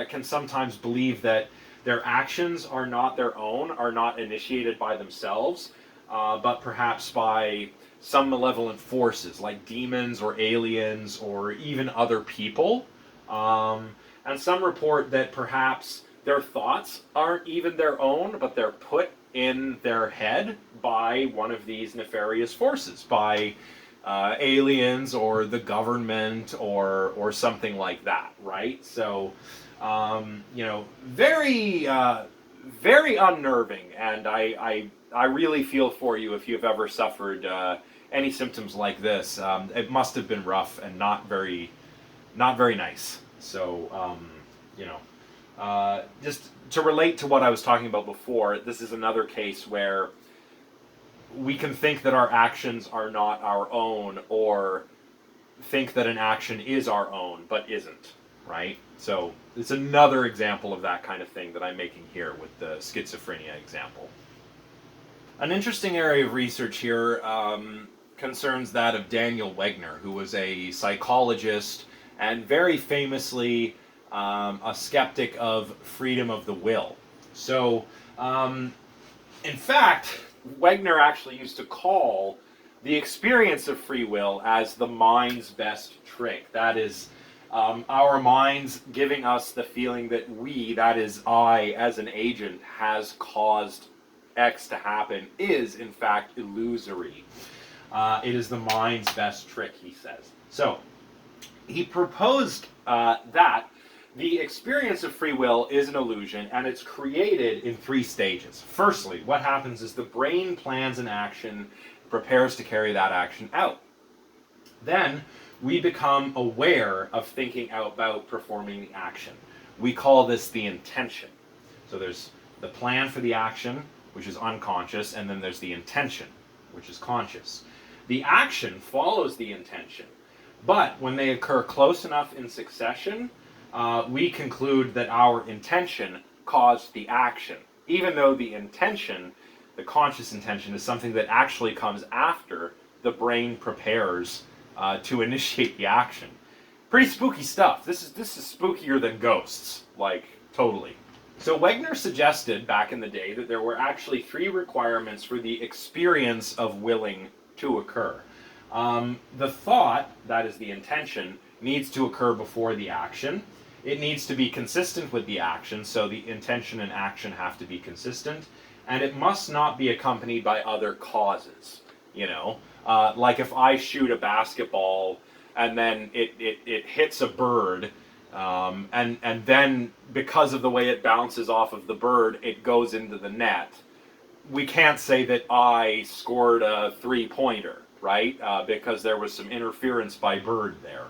can sometimes believe that their actions are not their own, are not initiated by themselves, but perhaps by some malevolent forces like demons or aliens or even other people. And some report that perhaps their thoughts aren't even their own, but they're put in their head by one of these nefarious forces, by aliens or the government or something like that, right? So, very, very unnerving, and I really feel for you if you've ever suffered any symptoms like this. It must have been rough and not very nice. So, just to relate to what I was talking about before, this is another case where we can think that our actions are not our own, or think that an action is our own, but isn't, right? So it's another example of that kind of thing that I'm making here with the schizophrenia example. An interesting area of research here concerns that of Daniel Wegner, who was a psychologist and very famously a skeptic of freedom of the will. So, in fact, Wegner actually used to call the experience of free will as the mind's best trick. That is, our minds giving us the feeling that we, that is I, as an agent, has caused X to happen, is in fact illusory. It is the mind's best trick, he says. So, he proposed that the experience of free will is an illusion, and it's created in 3 stages. Firstly, what happens is the brain plans an action, prepares to carry that action out. Then, we become aware of thinking about performing the action. We call this the intention. So there's the plan for the action, which is unconscious, and then there's the intention, which is conscious. The action follows the intention, but when they occur close enough in succession, we conclude that our intention caused the action, even though the intention, the conscious intention, is something that actually comes after the brain prepares to initiate the action. Pretty spooky stuff. This is spookier than ghosts, like, totally. So Wegner suggested back in the day that there were actually 3 requirements for the experience of willing to occur. The thought, that is the intention, needs to occur before the action. It needs to be consistent with the action, so the intention and action have to be consistent, and it must not be accompanied by other causes. Like if I shoot a basketball and then it hits a bird, and then because of the way it bounces off of the bird, it goes into the net. We can't say that I scored a 3-pointer, right? Because there was some interference by bird there.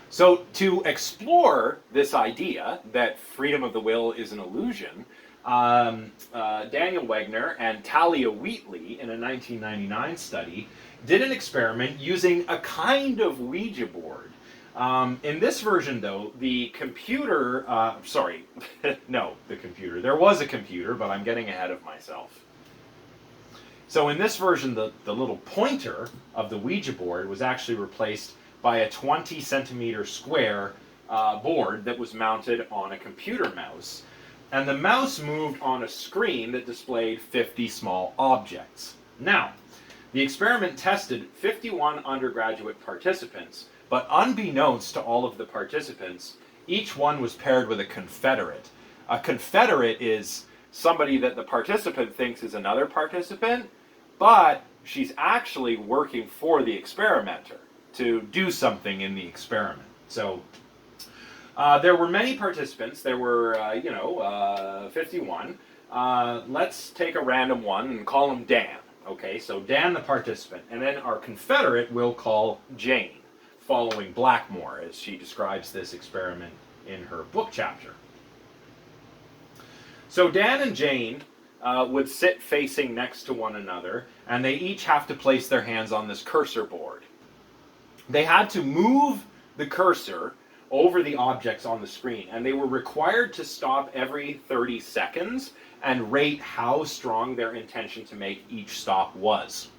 So to explore this idea that freedom of the will is an illusion, Daniel Wegner and Talia Wheatley, in a 1999 study, did an experiment using a kind of Ouija board. In this version, though, the computer, there was a computer, but I'm getting ahead of myself. So in this version, the little pointer of the Ouija board was actually replaced by a 20 centimeter square board that was mounted on a computer mouse. And the mouse moved on a screen that displayed 50 small objects. Now, the experiment tested 51 undergraduate participants, But unbeknownst to all of the participants, each one was paired with a confederate. A confederate is somebody that the participant thinks is another participant, but she's actually working for the experimenter to do something in the experiment. So there were many participants. There were, 51. Let's take a random one and call him Dan. Okay, so Dan the participant. And then our confederate we'll call Jane, following Blackmore, as she describes this experiment in her book chapter. So Dan and Jane would sit facing next to one another, and they each have to place their hands on this cursor board. They had to move the cursor over the objects on the screen, and they were required to stop every 30 seconds and rate how strong their intention to make each stop was.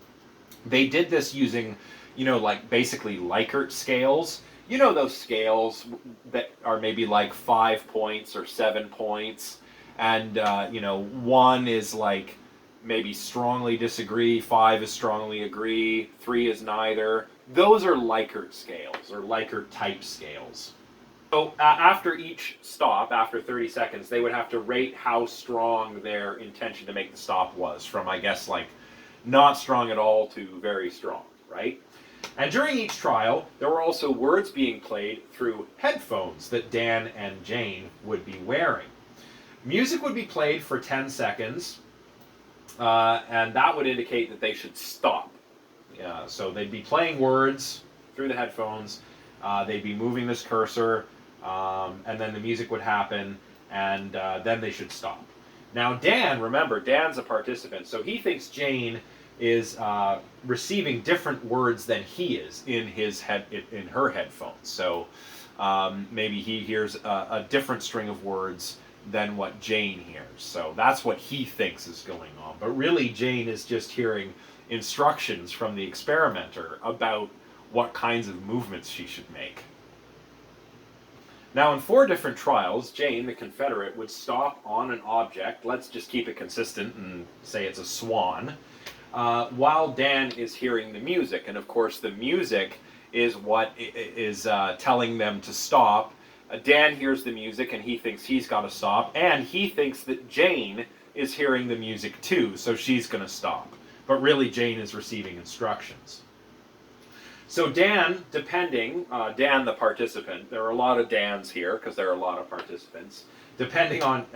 They did this using, like basically Likert scales. You know those scales that are maybe like 5 points or 7 points, and 1 is like maybe strongly disagree, 5 is strongly agree, 3 is neither. Those are Likert scales, or Likert type scales. So after each stop, after 30 seconds, they would have to rate how strong their intention to make the stop was, from, I guess, like not strong at all to very strong, right? And during each trial, there were also words being played through headphones that Dan and Jane would be wearing. Music would be played for 10 seconds, and that would indicate that they should stop. So they'd be playing words through the headphones, they'd be moving this cursor, and then the music would happen, and then they should stop. Now Dan, remember, Dan's a participant, so he thinks Jane is receiving different words than he is in her headphones. So maybe he hears a different string of words than what Jane hears. So that's what he thinks is going on. But really, Jane is just hearing instructions from the experimenter about what kinds of movements she should make. Now, in 4 different trials, Jane, the confederate, would stop on an object, let's just keep it consistent and say it's a swan, while Dan is hearing the music. And of course, the music is what is telling them to stop. Dan hears the music and he thinks he's got to stop, and he thinks that Jane is hearing the music too, so she's going to stop. But really, Jane is receiving instructions. So Dan, Dan the participant, there are a lot of Dans here because there are a lot of participants, depending on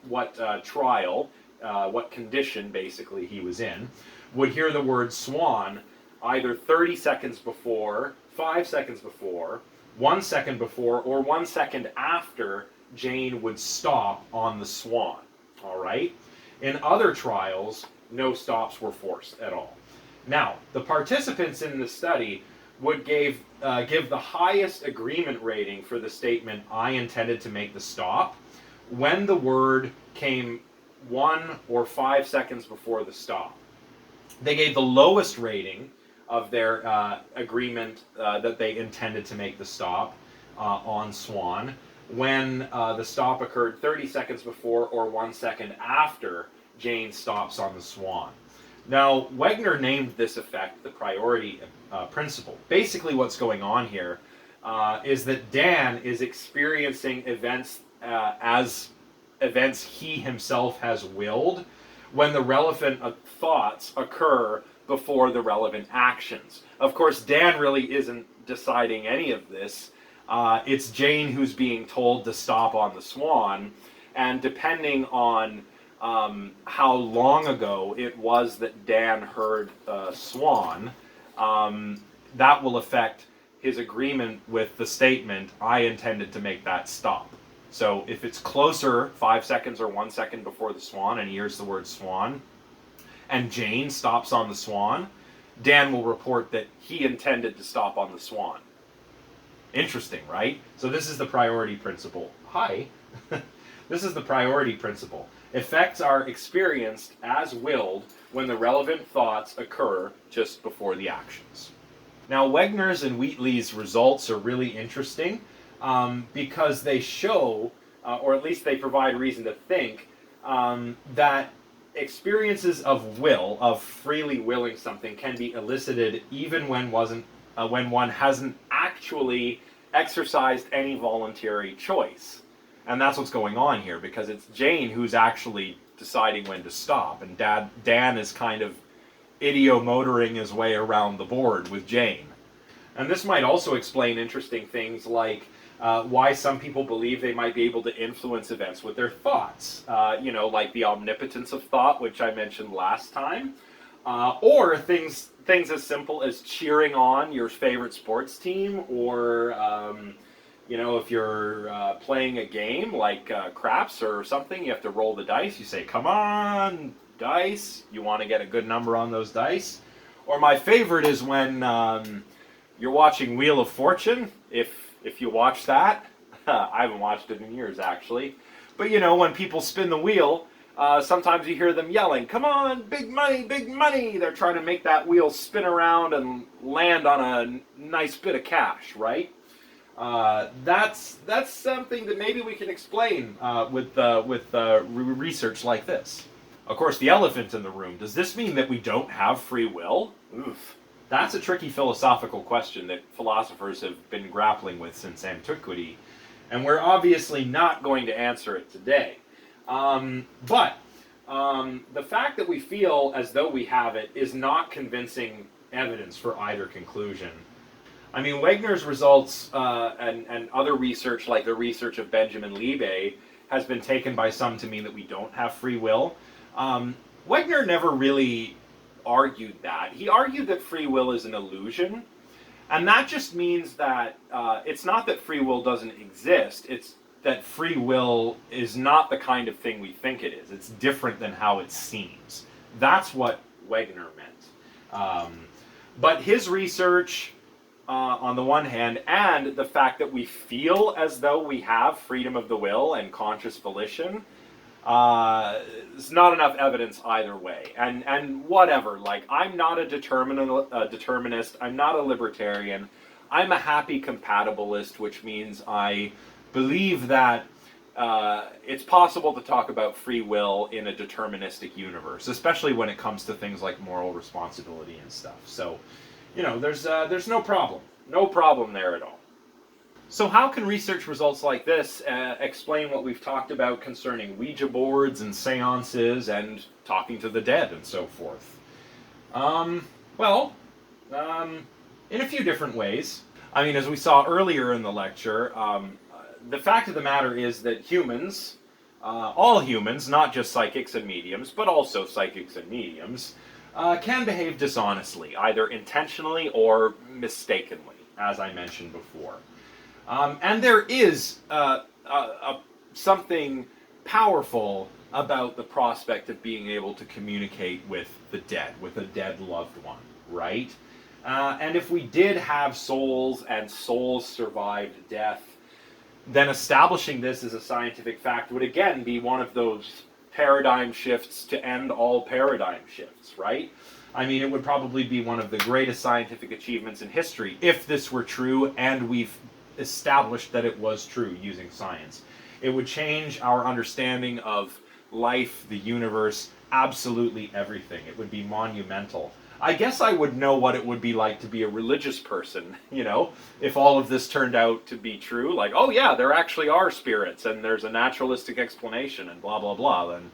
what trial, what condition basically he was in, would hear the word swan either 30 seconds before, 5 seconds before, 1 second before, or 1 second after Jane would stop on the swan. All right? In other trials, no stops were forced at all. Now, the participants in the study would give the highest agreement rating for the statement, "I intended to make the stop," when the word came 1 or 5 seconds before the stop. They gave the lowest rating of their agreement that they intended to make the stop on swan when the stop occurred 30 seconds before or 1 second after Jane stops on the swan. Now, Wegner named this effect the priority principle. Basically what's going on here is that Dan is experiencing events as events he himself has willed when the relevant thoughts occur before the relevant actions. Of course, Dan really isn't deciding any of this. It's Jane who's being told to stop on the swan, and depending on how long ago it was that Dan heard swan, that will affect his agreement with the statement, "I intended to make that stop." So if it's closer, 5 seconds or 1 second before the swan, and he hears the word swan, and Jane stops on the swan, Dan will report that he intended to stop on the swan. Interesting, right? So this is the priority principle. Hi. This is the priority principle. Effects are experienced as willed when the relevant thoughts occur just before the actions. Now, Wegner's and Wheatley's results are really interesting because they show, or at least they provide reason to think, that experiences of will, of freely willing something, can be elicited even when one hasn't actually exercised any voluntary choice. And that's what's going on here, because it's Jane who's actually deciding when to stop, and Dan is kind of idiomotoring his way around the board with Jane. And this might also explain interesting things like why some people believe they might be able to influence events with their thoughts. Like the omnipotence of thought, which I mentioned last time. Or things as simple as cheering on your favorite sports team, or if you're playing a game like craps or something, you have to roll the dice. You say, "Come on, dice!" You want to get a good number on those dice. Or my favorite is when you're watching Wheel of Fortune. If you watch that, I haven't watched it in years actually, but when people spin the wheel. Sometimes you hear them yelling, "Come on, big money, big money!" They're trying to make that wheel spin around and land on a nice bit of cash, right? That's something that maybe we can explain with research like this. Of course, the elephant in the room. Does this mean that we don't have free will? Oof. That's a tricky philosophical question that philosophers have been grappling with since antiquity, and we're obviously not going to answer it today. But the fact that we feel as though we have it is not convincing evidence for either conclusion. I mean, Wegner's results and other research, like the research of Benjamin Liebe, has been taken by some to mean that we don't have free will. Wegner never really argued that. He argued that free will is an illusion, and that just means that it's not that free will doesn't exist, it's that free will is not the kind of thing we think it is. It's different than how it seems. That's what Wegner meant. But his research, on the one hand, and the fact that we feel as though we have freedom of the will and conscious volition, there's not enough evidence either way. And whatever, like, I'm not a determinist, I'm not a libertarian, I'm a happy compatibilist, which means I believe that it's possible to talk about free will in a deterministic universe, especially when it comes to things like moral responsibility and stuff. So, there's no problem there at all. So how can research results like this explain what we've talked about concerning Ouija boards and seances and talking to the dead and so forth? In a few different ways. I mean, as we saw earlier in the lecture, the fact of the matter is that humans, all humans, not just psychics and mediums, but also psychics and mediums, can behave dishonestly, either intentionally or mistakenly, as I mentioned before. And there is something powerful about the prospect of being able to communicate with the dead, with a dead loved one, right? And if we did have souls and souls survived death, then establishing this as a scientific fact would again be one of those paradigm shifts to end all paradigm shifts, right? I mean, it would probably be one of the greatest scientific achievements in history if this were true and we've established that it was true using science. It would change our understanding of life, the universe, absolutely everything. It would be monumental. I guess I would know what it would be like to be a religious person, if all of this turned out to be true. Like, oh yeah, there actually are spirits and there's a naturalistic explanation and blah, blah, blah. Then,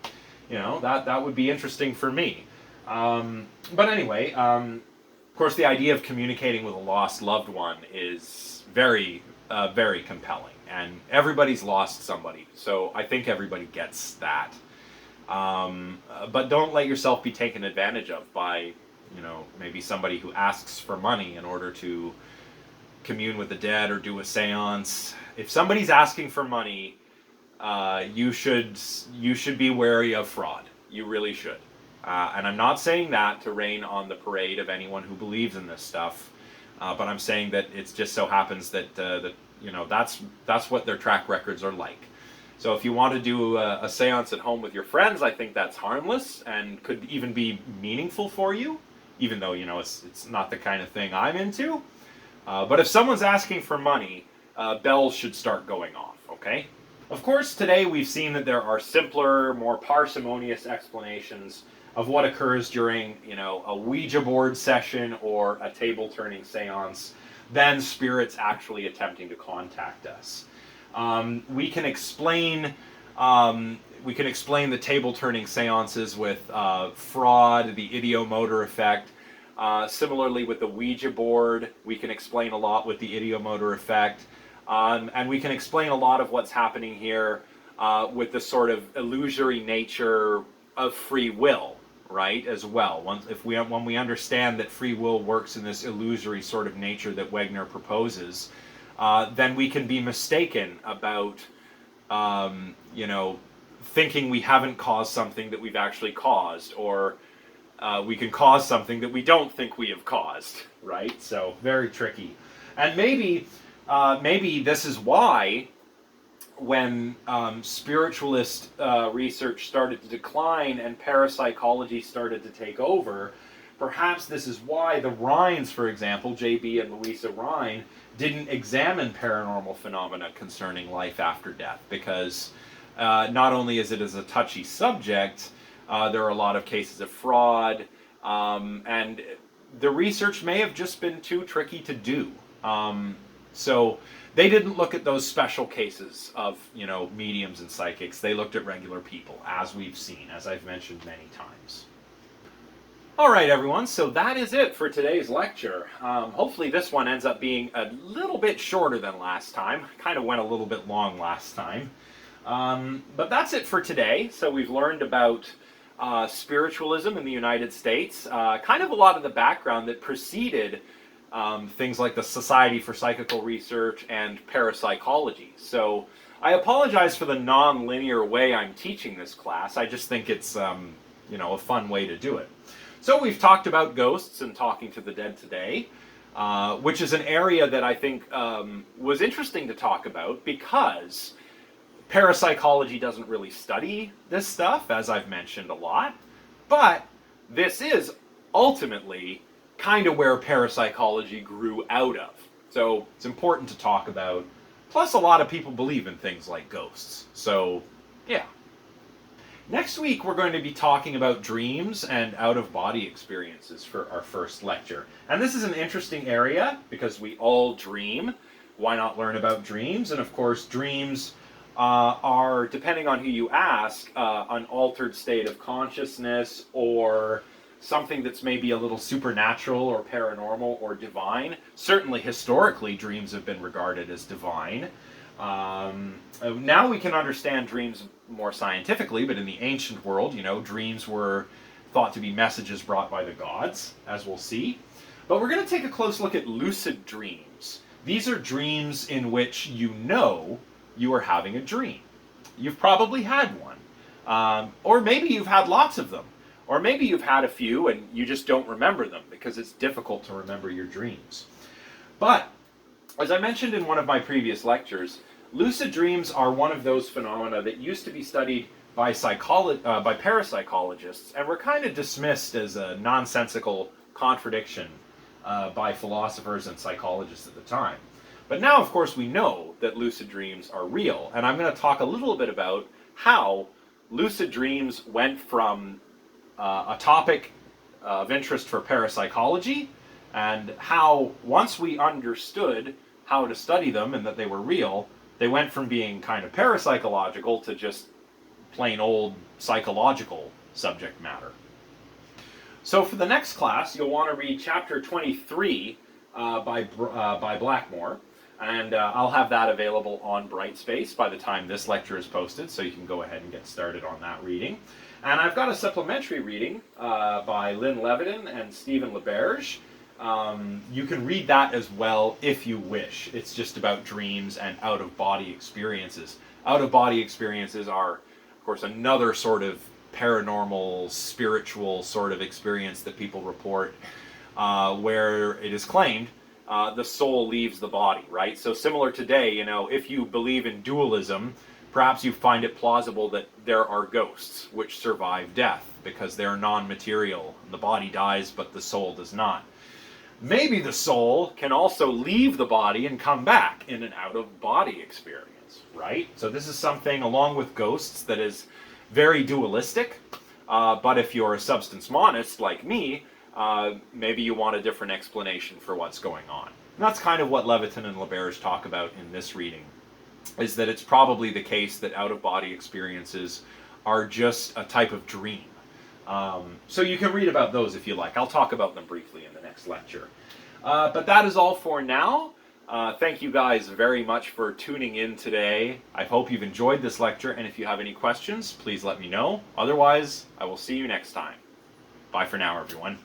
that would be interesting for me. But anyway, of course, the idea of communicating with a lost loved one is very, very compelling. And everybody's lost somebody. So I think everybody gets that. But don't let yourself be taken advantage of by maybe somebody who asks for money in order to commune with the dead or do a seance. If somebody's asking for money, you should be wary of fraud. You really should. And I'm not saying that to rain on the parade of anyone who believes in this stuff, but I'm saying that it just so happens that that's what their track records are like. So if you want to do a seance at home with your friends, I think that's harmless and could even be meaningful for you, even though, it's not the kind of thing I'm into. But if someone's asking for money, bells should start going off, okay? Of course, today we've seen that there are simpler, more parsimonious explanations of what occurs during, a Ouija board session or a table-turning seance. than spirits actually attempting to contact us. We can explain the table-turning seances with fraud, the ideomotor effect. Similarly with the Ouija board, we can explain a lot with the ideomotor effect. And we can explain a lot of what's happening here with the sort of illusory nature of free will, right, as well. When we understand that free will works in this illusory sort of nature that Wegener proposes, then we can be mistaken about, thinking we haven't caused something that we've actually caused, or we can cause something that we don't think we have caused, right? So very tricky. And maybe this is why when spiritualist research started to decline and parapsychology started to take over, perhaps this is why the Rhines, for example, J.B. and Louisa Rhine, didn't examine paranormal phenomena concerning life after death, because not only is it as a touchy subject, there are a lot of cases of fraud, and the research may have just been too tricky to do. So they didn't look at those special cases of, mediums and psychics. They looked at regular people, as we've seen, as I've mentioned many times. All right, everyone, so that is it for today's lecture. Hopefully this one ends up being a little bit shorter than last time. Kind of went a little bit long last time. But that's it for today. So we've learned about spiritualism in the United States, kind of a lot of the background that preceded things like the Society for Psychical Research and parapsychology. So I apologize for the non-linear way I'm teaching this class. I just think it's a fun way to do it. So we've talked about ghosts and talking to the dead today, which is an area that I think was interesting to talk about because parapsychology doesn't really study this stuff, as I've mentioned a lot, but this is ultimately kind of where parapsychology grew out of. So it's important to talk about. Plus, a lot of people believe in things like ghosts. So, yeah. Next week, we're going to be talking about dreams and out-of-body experiences for our first lecture. And this is an interesting area because we all dream. Why not learn about dreams? And of course, dreams are, depending on who you ask, an altered state of consciousness or something that's maybe a little supernatural or paranormal or divine. Certainly, historically, dreams have been regarded as divine. Now we can understand dreams more scientifically, but in the ancient world, dreams were thought to be messages brought by the gods, as we'll see. But we're going to take a close look at lucid dreams. These are dreams in which you are having a dream. You've probably had one. Or maybe you've had lots of them. Or maybe you've had a few and you just don't remember them because it's difficult to remember your dreams. But, as I mentioned in one of my previous lectures, lucid dreams are one of those phenomena that used to be studied by parapsychologists and were kind of dismissed as a nonsensical contradiction by philosophers and psychologists at the time. But now, of course, we know that lucid dreams are real, and I'm going to talk a little bit about how lucid dreams went from a topic of interest for parapsychology, and how, once we understood how to study them and that they were real, they went from being kind of parapsychological to just plain old psychological subject matter. So for the next class, you'll want to read chapter 23 by Blackmore, and I'll have that available on Brightspace by the time this lecture is posted, so you can go ahead and get started on that reading. And I've got a supplementary reading by Lynn Levitin and Stephen LeBerge. You can read that as well if you wish. It's just about dreams and out-of-body experiences. Out-of-body experiences are, of course, another sort of paranormal, spiritual sort of experience that people report, where it is claimed the soul leaves the body, right? So similar today, if you believe in dualism, perhaps you find it plausible that there are ghosts which survive death because they're non-material. The body dies, but the soul does not. Maybe the soul can also leave the body and come back in an out-of-body experience, right? So this is something, along with ghosts, that is very dualistic. But if you're a substance monist like me, maybe you want a different explanation for what's going on. And that's kind of what Leviton and LeBears talk about in this reading, is that it's probably the case that out-of-body experiences are just a type of dream. So you can read about those if you like. I'll talk about them briefly in the next lecture. But that is all for now. Thank you guys very much for tuning in today. I hope you've enjoyed this lecture, and if you have any questions, please let me know. Otherwise, I will see you next time. Bye for now, everyone.